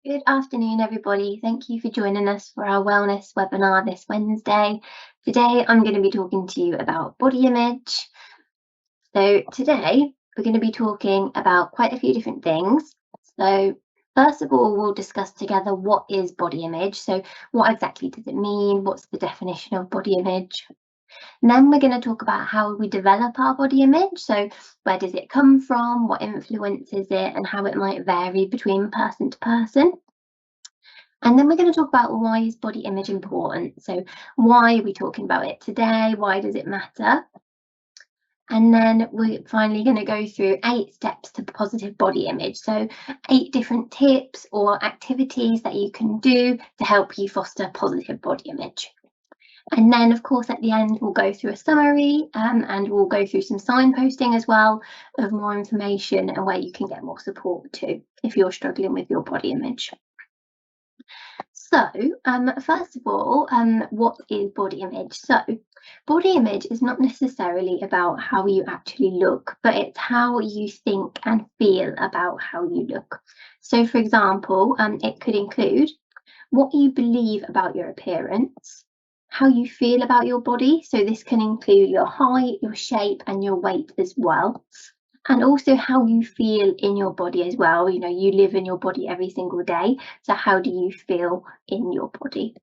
Good afternoon, everybody. Thank you for joining us for our wellness webinar this Wednesday. Today, I'm going to be talking to you about body image. So today, we're going to be talking about quite a few different things. So first of all, we'll discuss together what is body image. So what exactly does it mean? What's the definition of body image? And then we're going to talk about how we develop our body image. So where does it come from? What influences it? And how it might vary between person to person. And then we're going to talk about why is body image important? So why are we talking about it today? Why does it matter? And then we're finally going to go through 8 steps to positive body image. So 8 different tips or activities that you can do to help you foster positive body image. And then, of course, at the end, we'll go through a summary and we'll go through some signposting as well of more information and where you can get more support too if you're struggling with your body image. So, first of all, what is body image? So, body image is not necessarily about how you actually look, but it's how you think and feel about how you look. So, for example, it could include what you believe about your appearance, how you feel about your body. So, this can include your height, your shape, and your weight as well. And also how you feel in your body as well. You know, you live in your body every single day. So how do you feel in your body?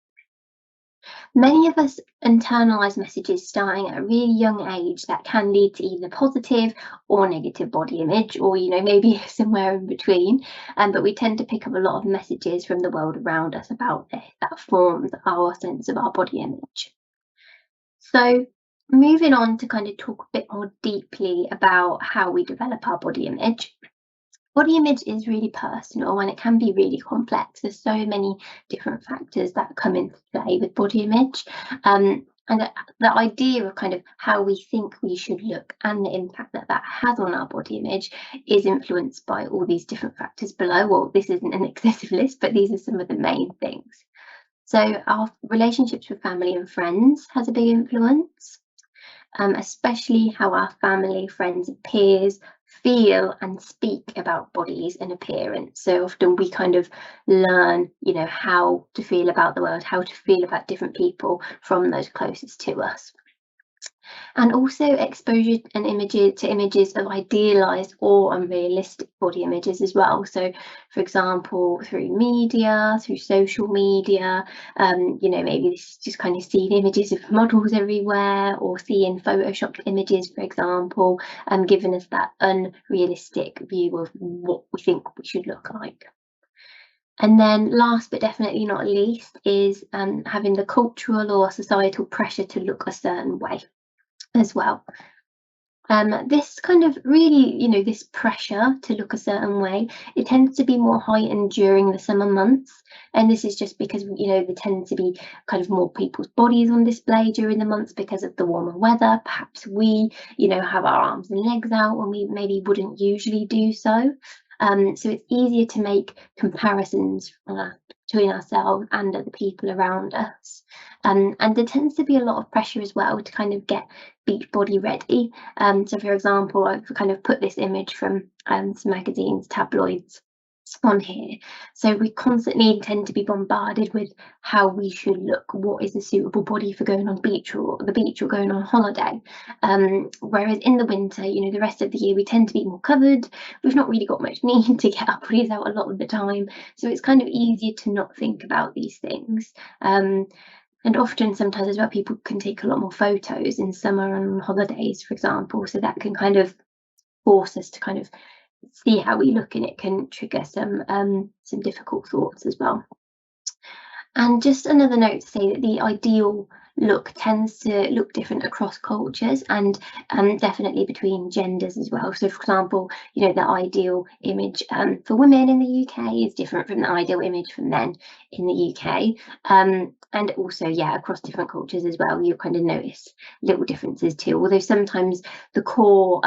Many of us internalize messages starting at a really young age that can lead to either positive or negative body image, or, you know, maybe somewhere in between. But we tend to pick up a lot of messages from the world around us about this that forms our sense of our body image. So moving on to kind of talk a bit more deeply about how we develop our body image. Body image is really personal and it can be really complex. There's so many different factors that come into play with body image. And the idea of kind of how we think we should look and the impact that that has on our body image is influenced by all these different factors below. Well, this isn't an excessive list, but these are some of the main things. So our relationships with family and friends has a big influence. Especially how our family, friends, and peers feel and speak about bodies and appearance. So often we kind of learn, you know, how to feel about the world, how to feel about different people from those closest to us. And also exposure and images of idealized or unrealistic body images as well. So, for example, through media, through social media, you know, maybe this is just kind of seeing images of models everywhere or seeing photoshopped images, for example, giving us that unrealistic view of what we think we should look like. And then last but definitely not least is having the cultural or societal pressure to look a certain way as well. This kind of really, you know, this pressure to look a certain way, it tends to be more heightened during the summer months. And this is just because, you know, there tend to be kind of more people's bodies on display during the months because of the warmer weather. Perhaps we, you know, have our arms and legs out when we maybe wouldn't usually do so. So it's easier to make comparisons between ourselves and other people around us. And there tends to be a lot of pressure as well to kind of get beach body ready. So for example, I've kind of put this image from some magazines, tabloids on here. So we constantly tend to be bombarded with how we should look, what is a suitable body for going on beach or the beach or going on holiday. Whereas in the winter, you know, the rest of the year we tend to be more covered. We've not really got much need to get our bodies out a lot of the time. So it's kind of easier to not think about these things. And often sometimes as well, people can take a lot more photos in summer and on holidays, for example. So that can kind of force us to kind of see how we look, and it can trigger some difficult thoughts as well. And just another note to say that the ideal look tends to look different across cultures and definitely between genders as well. So for example, you know, the ideal image for women in the UK is different from the ideal image for men in the UK. And also, yeah, across different cultures as well, you kind of notice little differences too, although sometimes the core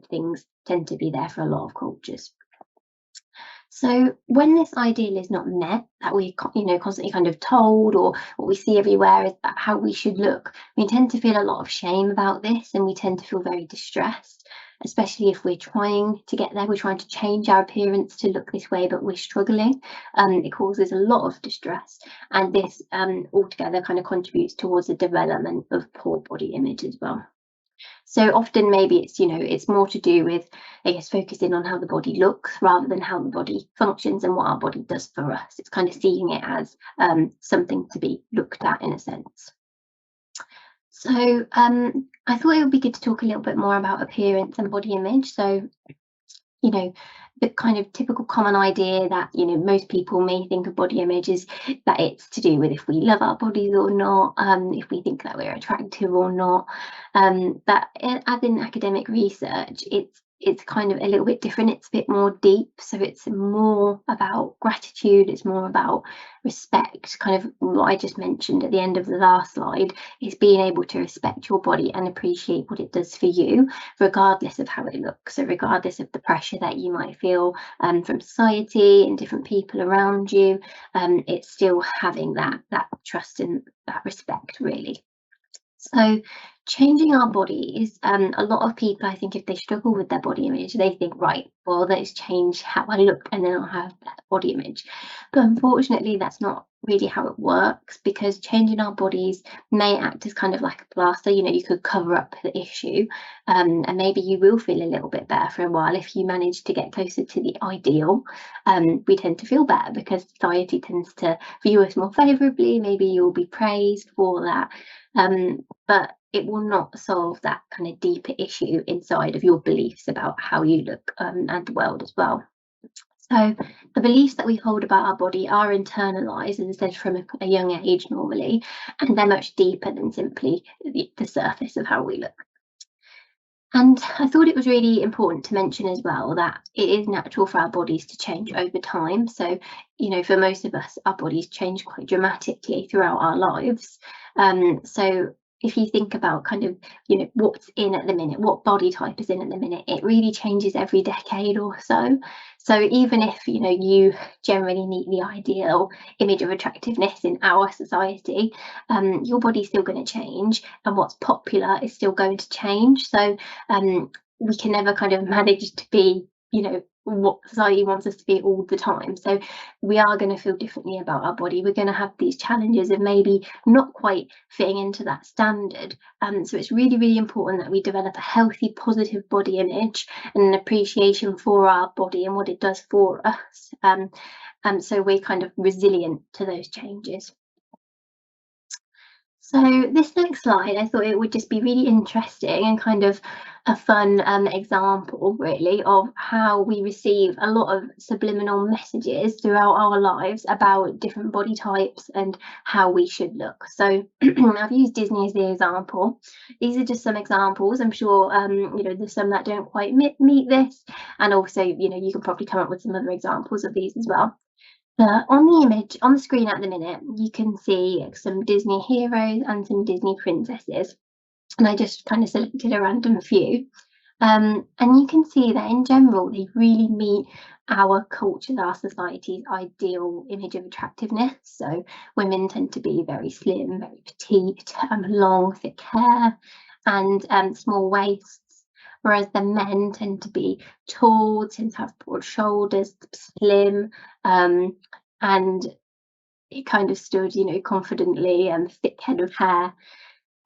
things tend to be there for a lot of cultures. So when this ideal is not met, that we, you know, constantly kind of told, or what we see everywhere is how we should look, we tend to feel a lot of shame about this, and we tend to feel very distressed. especially if we're trying to get there, we're trying to change our appearance to look this way, but we're struggling. It causes a lot of distress, and this altogether kind of contributes towards the development of poor body image as well. So often maybe it's, it's more to do with, I guess, focusing on how the body looks rather than how the body functions and what our body does for us. It's kind of seeing it as something to be looked at in a sense. So I thought it would be good to talk a little bit more about appearance and body image. So, the kind of typical common idea that, most people may think of body image is that it's to do with if we love our bodies or not, if we think that we're attractive or not. But as in academic research, it's kind of a little bit different. It's a bit more deep. So it's more about gratitude. It's more about respect, kind of what I just mentioned at the end of the last slide, is being able to respect your body and appreciate what it does for you, regardless of how it looks. So regardless of the pressure that you might feel from society and different people around you, it's still having that trust and that respect, really. So changing our bodies, a lot of people, I think, if they struggle with their body image, they think, right, well, let's change how I look and then I'll have better body image. But unfortunately, that's not really how it works, because changing our bodies may act as kind of like a plaster. You could cover up the issue, and maybe you will feel a little bit better for a while if you manage to get closer to the ideal. We tend to feel better because society tends to view us more favourably. Maybe you'll be praised for that. But it will not solve that kind of deeper issue inside of your beliefs about how you look, and the world as well. So the beliefs that we hold about our body are internalised, as I said, from a young age normally, and they're much deeper than simply the surface of how we look. And I thought it was really important to mention as well that it is natural for our bodies to change over time. So, for most of us, our bodies change quite dramatically throughout our lives. So if you think about kind of, what's in at the minute, what body type is in at the minute, it really changes every decade or so. So even if, you generally meet the ideal image of attractiveness in our society, your body's still going to change, and what's popular is still going to change. So we can never kind of manage to be, what society wants us to be all the time. So we are going to feel differently about our body. We're going to have these challenges of maybe not quite fitting into that standard. So it's really, really important that we develop a healthy, positive body image and an appreciation for our body and what it does for us. So we're kind of resilient to those changes. So this next slide, I thought it would just be really interesting and kind of a fun example, really, of how we receive a lot of subliminal messages throughout our lives about different body types and how we should look. So I've used Disney as the example. These are just some examples. I'm sure, there's some that don't quite meet this. And also, you can probably come up with some other examples of these as well. On the image on the screen at the minute, you can see some Disney heroes and some Disney princesses, and I just kind of selected a random few. And you can see that in general, they really meet our culture, our society's ideal image of attractiveness. So women tend to be very slim, very petite, long, thick hair, and small waists. Whereas the men tend to be tall, tend to have broad shoulders, slim, and it kind of stood, confidently, and thick head of hair.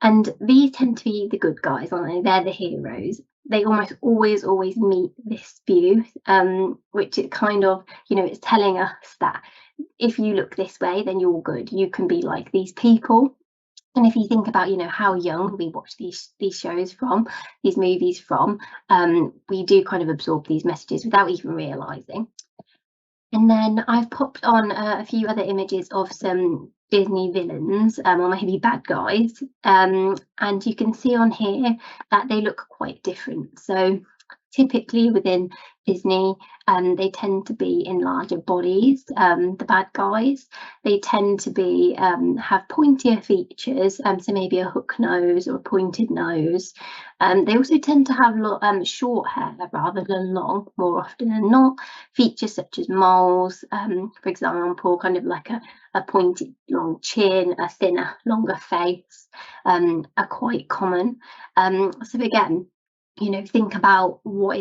And these tend to be the good guys, aren't they? They're the heroes. They almost always meet this view, which it kind of, it's telling us that if you look this way, then you're good. You can be like these people. And if you think about, how young we watch these shows from, these movies from, we do kind of absorb these messages without even realising. And then I've popped on a few other images of some Disney villains, or maybe bad guys, and you can see on here that they look quite different. So typically within Disney, they tend to be in larger bodies. The bad guys, they tend to be have pointier features, so maybe a hook nose or a pointed nose. They also tend to have short hair rather than long, more often than not. Features such as moles, for example, kind of like a pointed long chin, a thinner, longer face, are quite common. So again, think about what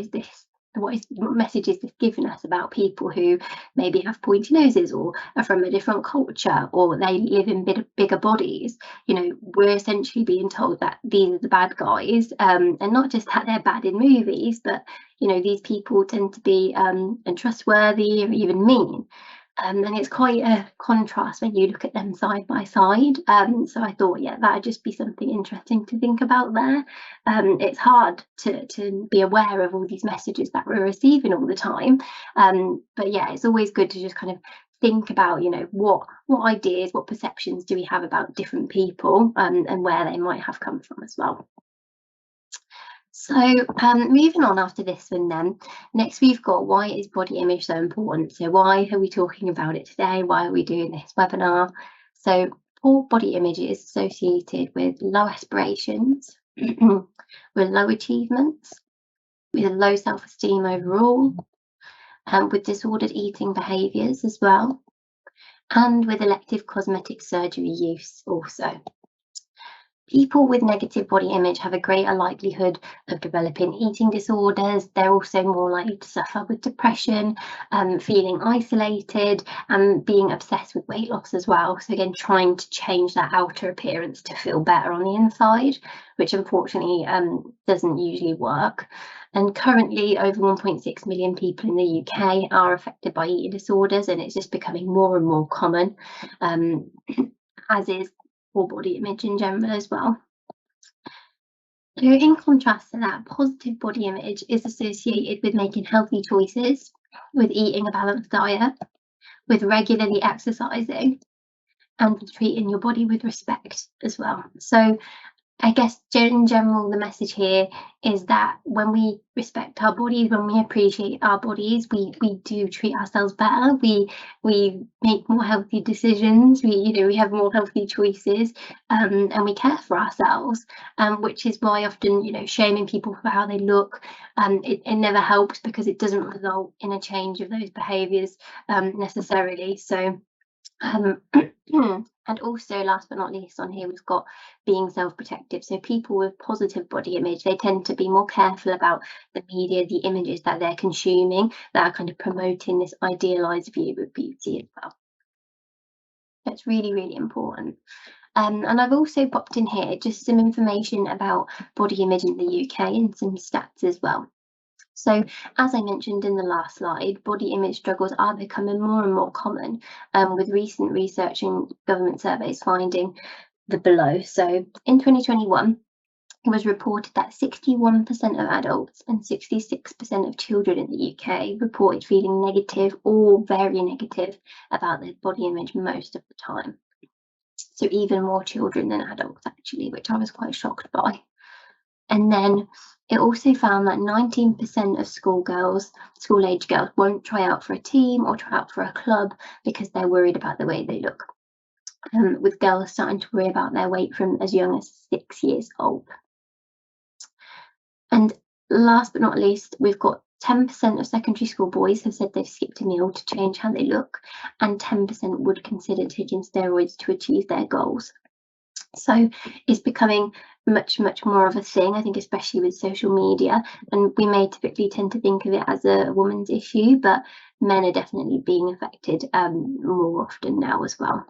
message is this giving us about people who maybe have pointy noses or are from a different culture or they live in bigger bodies. We're essentially being told that these are the bad guys, and not just that they're bad in movies, but these people tend to be untrustworthy or even mean. And it's quite a contrast when you look at them side by side. So I thought, yeah, that'd just be something interesting to think about there. It's hard to be aware of all these messages that we're receiving all the time. But yeah, it's always good to just kind of think about, what ideas, what perceptions do we have about different people, and where they might have come from as well. So moving on after this one then, next we've got why is body image so important? So why are we talking about it today? Why are we doing this webinar? So poor body image is associated with low aspirations, with low achievements, with low self-esteem overall, and with disordered eating behaviours as well, and with elective cosmetic surgery use also. People with negative body image have a greater likelihood of developing eating disorders. They're also more likely to suffer with depression, feeling isolated, and being obsessed with weight loss as well. So again, trying to change that outer appearance to feel better on the inside, which unfortunately doesn't usually work. And currently over 1.6 million people in the UK are affected by eating disorders, and it's just becoming more and more common, as is poor body image in general as well. So in contrast to that, positive body image is associated with making healthy choices, with eating a balanced diet, with regularly exercising, and with treating your body with respect as well. So I guess in general, the message here is that when we respect our bodies, when we appreciate our bodies, we do treat ourselves better. We make more healthy decisions. We have more healthy choices, and we care for ourselves. Which is why often shaming people for how they look, it never helps because it doesn't result in a change of those behaviours necessarily. So. And also, last but not least, on here we've got being self-protective. So people with positive body image, they tend to be more careful about the media, the images that they're consuming, that are kind of promoting this idealized view of beauty as well. That's really, really important. And I've also popped in here just some information about body image in the UK and some stats as well. So, as I mentioned in the last slide, body image struggles are becoming more and more common, with recent research and government surveys finding the below. So, in 2021, it was reported that 61% of adults and 66% of children in the UK reported feeling negative or very negative about their body image most of the time. So, even more children than adults, actually, which I was quite shocked by. And then it also found that 19% of school-age girls won't try out for a team or try out for a club because they're worried about the way they look, with girls starting to worry about their weight from as young as 6 years old. And last but not least, we've got 10% of secondary school boys have said they've skipped a meal to change how they look, and 10% would consider taking steroids to achieve their goals. So it's becoming much more of a thing, I think, especially with social media, and we may typically tend to think of it as a woman's issue, but men are definitely being affected more often now as well.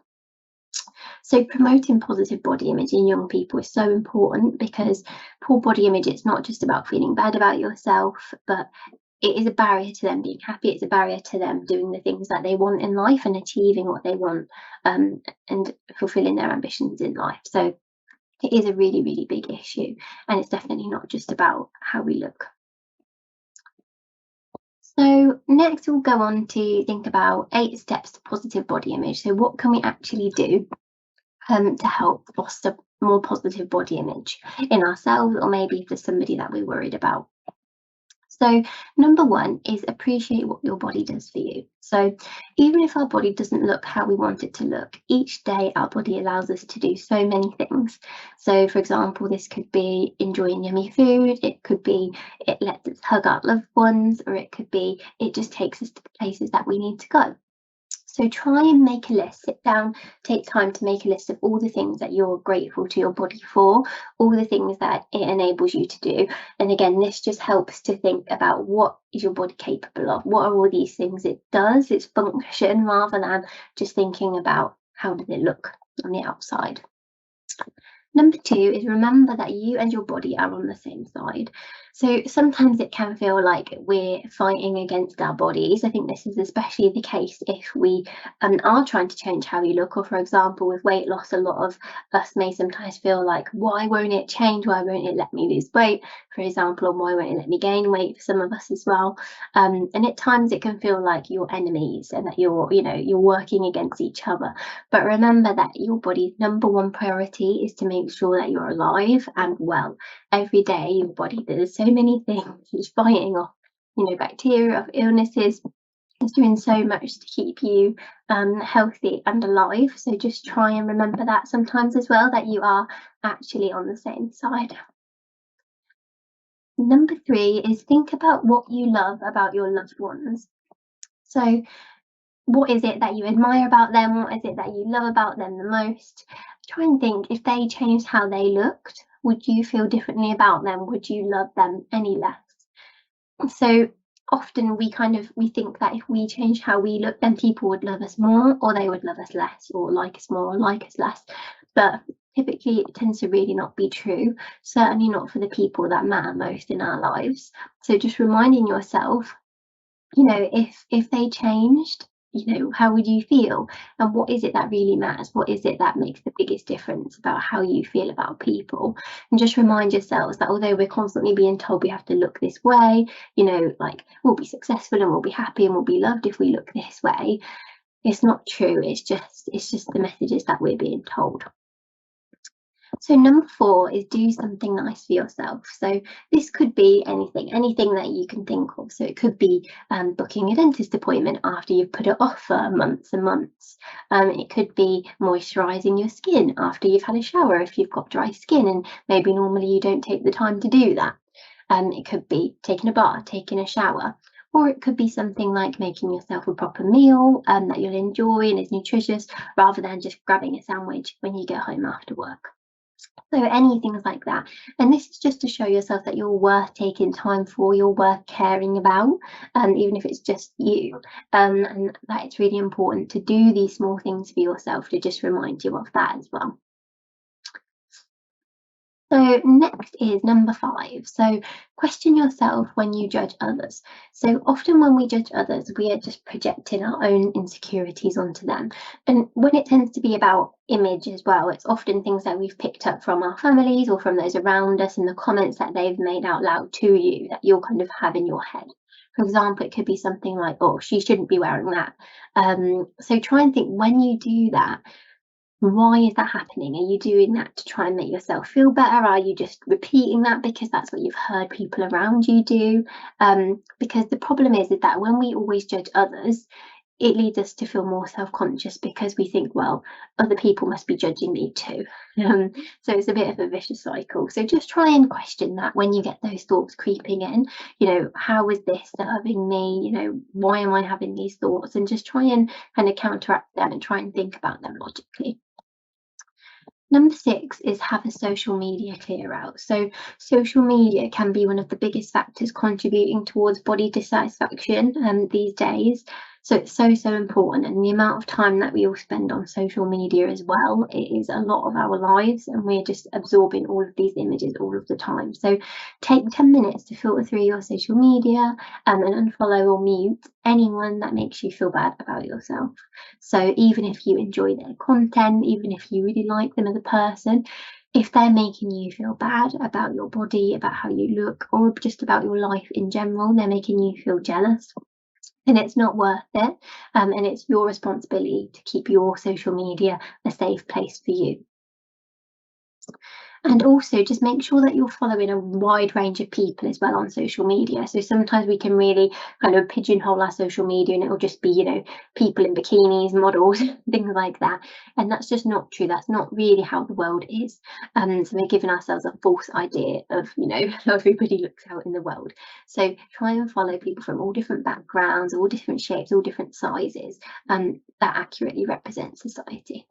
So promoting positive body image in young people is so important, because poor body image, it's not just about feeling bad about yourself, but it is a barrier to them being happy. It's a barrier to them doing the things that they want in life and achieving what they want, and fulfilling their ambitions in life. So it is a really, really big issue, and it's definitely not just about how we look. So next we'll go on to think about 8 steps to positive body image. So what can we actually do to help foster more positive body image in ourselves, or maybe for somebody that we're worried about? So number 1 is appreciate what your body does for you. So even if our body doesn't look how we want it to look, each day our body allows us to do so many things. So for example, this could be enjoying yummy food, it could be it lets us hug our loved ones, or it could be it just takes us to the places that we need to go. So try and make a list, sit down, take time to make a list of all the things that you're grateful to your body for, all the things that it enables you to do. And again, this just helps to think about what is your body capable of? What are all these things it does, its function, rather than just thinking about how does it look on the outside. Number 2 is remember that you and your body are on the same side. So sometimes it can feel like we're fighting against our bodies. I think this is especially the case if we are trying to change how we look, or for example, with weight loss, a lot of us may sometimes feel like, why won't it change? Why won't it let me lose weight, for example, or why won't it let me gain weight for some of us as well? And at times it can feel like you're enemies and that you're working against each other. But remember that your body's number one priority is to make sure that you're alive and well. Every day, your body does so many things. It's fighting off, bacteria, of illnesses. It's doing so much to keep you healthy and alive. So just try and remember that sometimes as well, that you are actually on the same side. Number 3 is think about what you love about your loved ones. So what is it that you admire about them? What is it that you love about them the most? Try and think, if they changed how they looked, would you feel differently about them? Would you love them any less? So often we think that if we change how we look, then people would love us more, or they would love us less, or like us more, or like us less. But typically it tends to really not be true, certainly not for the people that matter most in our lives. So just reminding yourself, if they changed, how would you feel? And what is it that really matters? What is it that makes the biggest difference about how you feel about people? And just remind yourselves that although we're constantly being told we have to look this way, like we'll be successful and we'll be happy and we'll be loved if we look this way, it's not true. It's just the messages that we're being told. So number 4 is do something nice for yourself. So this could be anything that you can think of. So it could be booking a dentist appointment after you've put it off for months and months. It could be moisturising your skin after you've had a shower if you've got dry skin and maybe normally you don't take the time to do that. It could be taking a bath, taking a shower. Or it could be something like making yourself a proper meal that you'll enjoy and is nutritious, rather than just grabbing a sandwich when you get home after work. So any things like that. And this is just to show yourself that you're worth taking time for, you're worth caring about, even if it's just you. And that it's really important to do these small things for yourself, to just remind you of that as well. So next is number 5. So question yourself when you judge others. So often when we judge others, we are just projecting our own insecurities onto them. And when it tends to be about image as well, it's often things that we've picked up from our families or from those around us, and the comments that they've made out loud to you that you'll kind of have in your head. For example, it could be something like, oh, she shouldn't be wearing that. So try and think, when you do that, why is that happening? Are you doing that to try and make yourself feel better? Are you just repeating that because that's what you've heard people around you do? Because the problem is that when we always judge others, it leads us to feel more self-conscious because we think, well, other people must be judging me too. So it's a bit of a vicious cycle. So just try and question that when you get those thoughts creeping in. How is this serving me? Why am I having these thoughts? And just try and kind of counteract them and try and think about them logically. Number 6 is have a social media clear out. So social media can be one of the biggest factors contributing towards body dissatisfaction these days. So it's so important, and the amount of time that we all spend on social media as well, it is a lot of our lives, and we're just absorbing all of these images all of the time. So take 10 minutes to filter through your social media and unfollow or mute anyone that makes you feel bad about yourself. So even if you enjoy their content, even if you really like them as a person, if they're making you feel bad about your body, about how you look, or just about your life in general, they're making you feel jealous, then it's not worth it. And it's your responsibility to keep your social media a safe place for you. And also just make sure that you're following a wide range of people as well on social media. So sometimes we can really kind of pigeonhole our social media and it'll just be, you know, people in bikinis, models, things like that. And that's just not true. That's not really how the world is. So we're giving ourselves a false idea of, you know, how everybody looks out in the world. So try and follow people from all different backgrounds, all different shapes, all different sizes, that accurately represent society.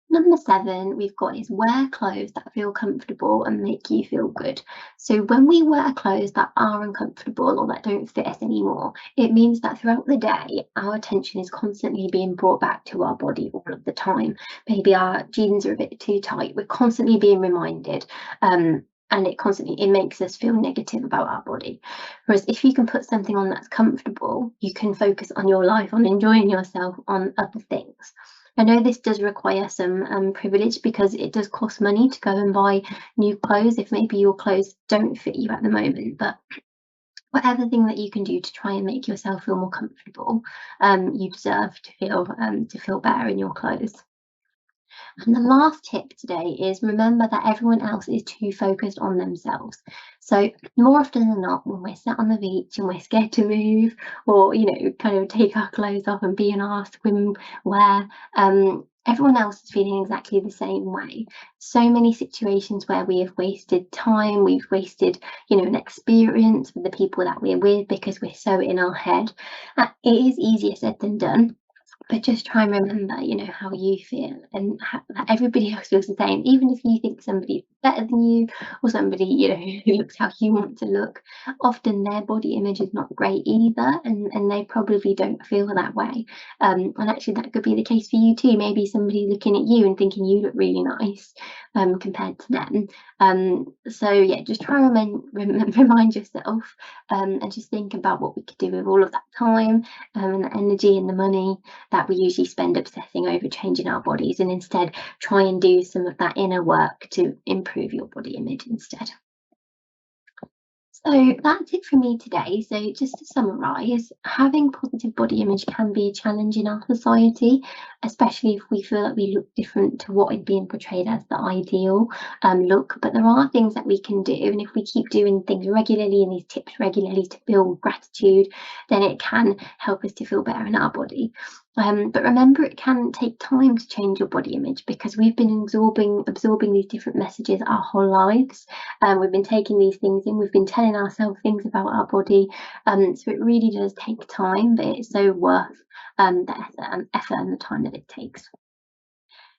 Number 7 we've got is wear clothes that feel comfortable and make you feel good. So when we wear clothes that are uncomfortable or that don't fit us anymore, it means that throughout the day, our attention is constantly being brought back to our body all of the time. Maybe our jeans are a bit too tight. We're constantly being reminded. And it makes us feel negative about our body. Whereas if you can put something on that's comfortable, you can focus on your life, on enjoying yourself, on other things. I know this does require some privilege because it does cost money to go and buy new clothes if maybe your clothes don't fit you at the moment, but whatever thing that you can do to try and make yourself feel more comfortable, you deserve to feel better in your clothes. And the last tip today is remember that everyone else is too focused on themselves. So more often than not, when we're sat on the beach and we're scared to move or, you know, kind of take our clothes off and be in our swimwear, everyone else is feeling exactly the same way. So many situations where we have wasted time, we've wasted, you know, an experience with the people that we're with because we're so in our head. It is easier said than done. But just try and remember, you know, how you feel and that everybody else feels the same. Even if you think somebody's better than you or somebody, you know, who looks how you want to look, often their body image is not great either, and they probably don't feel that way. And actually, that could be the case for you too. Maybe somebody looking at you and thinking you look really nice compared to them. So yeah, just try and remind yourself and just think about what we could do with all of that time and the energy and the money that we usually spend obsessing over changing our bodies, and instead try and do some of that inner work to improve your body image instead. So that's it from me today. So just to summarise, having positive body image can be a challenge in our society, especially if we feel that we look different to what is being portrayed as the ideal look. But there are things that we can do, and if we keep doing things regularly and these tips regularly to build gratitude, then it can help us to feel better in our body. But remember, it can take time to change your body image because we've been absorbing these different messages our whole lives. We've been taking these things in, we've been telling ourselves things about our body. So it really does take time, but it's so worth the effort and the time that it takes.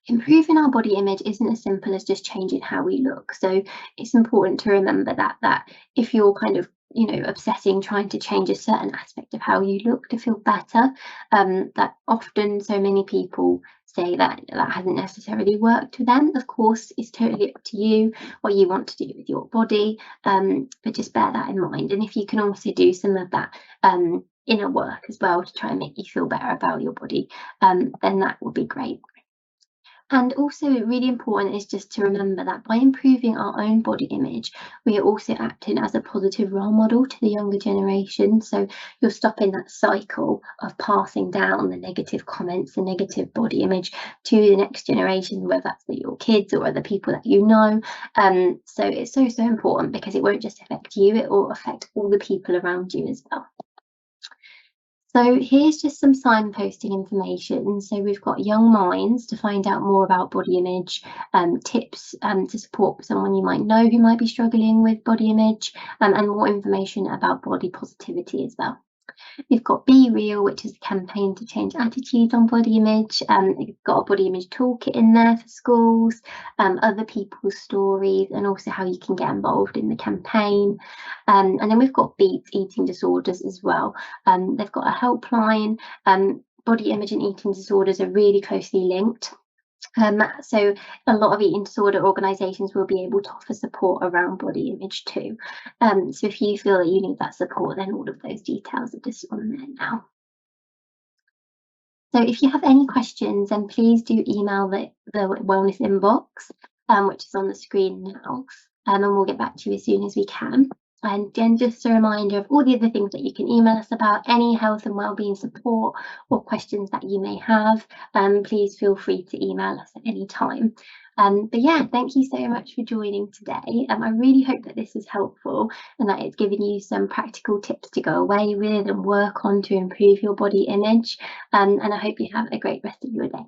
Improving our body image isn't as simple as just changing how we look. So it's important to remember that if you're kind of, you know, obsessing trying to change a certain aspect of how you look to feel better, that often so many people say that hasn't necessarily worked for them. Of course, it's totally up to you what you want to do with your body, but just bear that in mind. And if you can also do some of that inner work as well to try and make you feel better about your body, then that would be great. And also really important is just to remember that by improving our own body image, we are also acting as a positive role model to the younger generation. So you're stopping that cycle of passing down the negative comments, the negative body image to the next generation, whether that's your kids or other people that you know. So it's so important because it won't just affect you, it will affect all the people around you as well. So here's just some signposting information. So we've got Young Minds to find out more about body image, tips to support someone you might know who might be struggling with body image, and more information about body positivity as well. We've got Be Real, which is a campaign to change attitudes on body image. We've got a body image toolkit in there for schools, other people's stories, and also how you can get involved in the campaign. And then we've got Beat Eating Disorders as well. They've got a helpline. Body image and eating disorders are really closely linked. So a lot of eating disorder organisations will be able to offer support around body image too. So if you feel that you need that support, then all of those details are just on there now. So if you have any questions, then please do email the wellness inbox, which is on the screen now, and we'll get back to you as soon as we can. And again, just a reminder of all the other things that you can email us about, any health and wellbeing support or questions that you may have, please feel free to email us at any time. But yeah, thank you so much for joining today. I really hope that this was helpful and that it's given you some practical tips to go away with and work on to improve your body image. And I hope you have a great rest of your day.